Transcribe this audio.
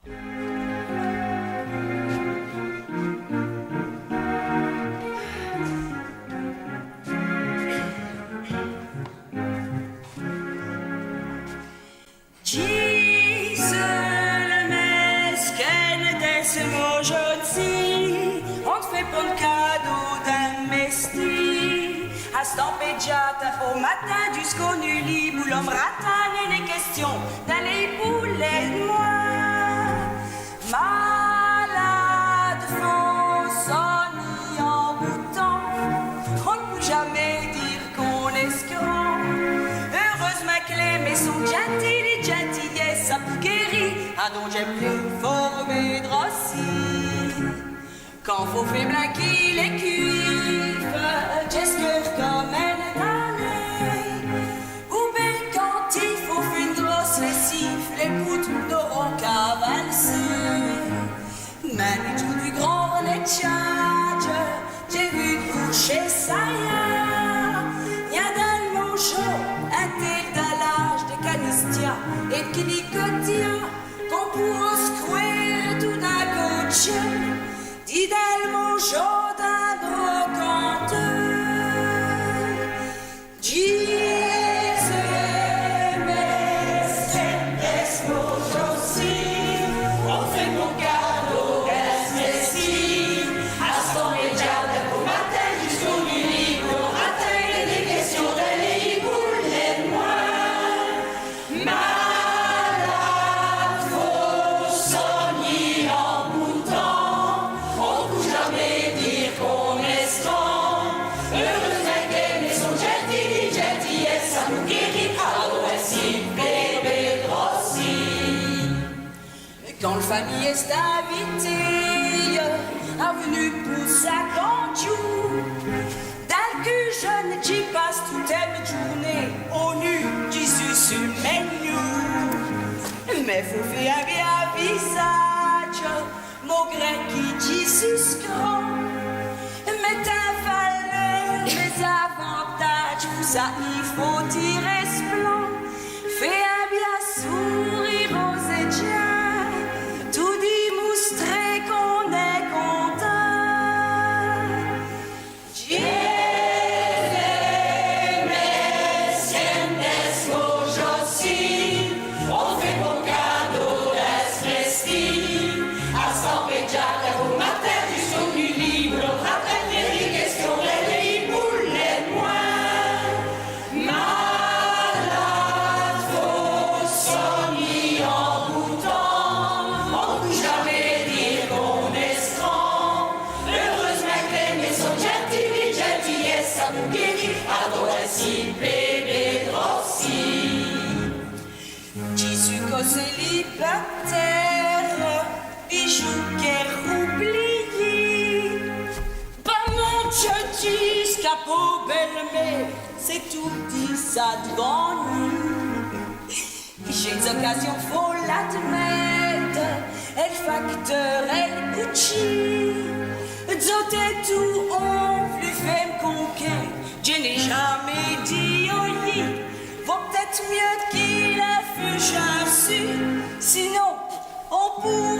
On te fait pas le cadeau d'un mesti. À stampeggiata au matin jusqu'au nulli, boulom ratin et les questions d'aller bouler de moi. Malade, faux, sonny, en bouton. On ne peut jamais dire qu'on est escroc. Heureusement que les maisons gentils, les gentillesses, ça guérit. Ah donc j'aime plus former drossi. Quand faut faire blaguer les cuivres, j'espère comme un année. Ou bien quand il faut faire une grosse lessive, les poutres n'auront qu'à valser. Même tout du grand netchage, j'ai vu coucher ça y a dans le manchot un tel d'allage de canistia et de quinicotia qu'on pourra se croire tout d'un coach. Didel mon chaud d'un brocante. Quand la famille est invitée, a venu pour sa candiou. Dans que jeune, j'y passe toute la journée au nu, Jésus sur le menu. Mais faut faire un bien visage, mon grec qui Jésus grand. Mais ta valeur, les avantages, pour ça il faut tirer ce plan. Fais un bien sourire aux édiens. Tout démontrer qu'on est content. Jésus, mais sientes aujourd'hui, on fait bon cadeau d'esprit. À stampeggiata au matin jusqu'au nuit libre, on rattrape les questions de pour les moins. Malade, faux, sonny en bouton. Jésus célibataire, bijoux qu'elle oublié. Pas mon Dieu, capot belle-mère, c'est tout dit ça devant nous. J'ai des occasions, faut l'admettre, elle facteur, elle Gucci. Zoté tout, on lui fait me conquête, je n'ai jamais dit oui. Vaut peut-être mieux qu'il a fait su, sinon on pourrait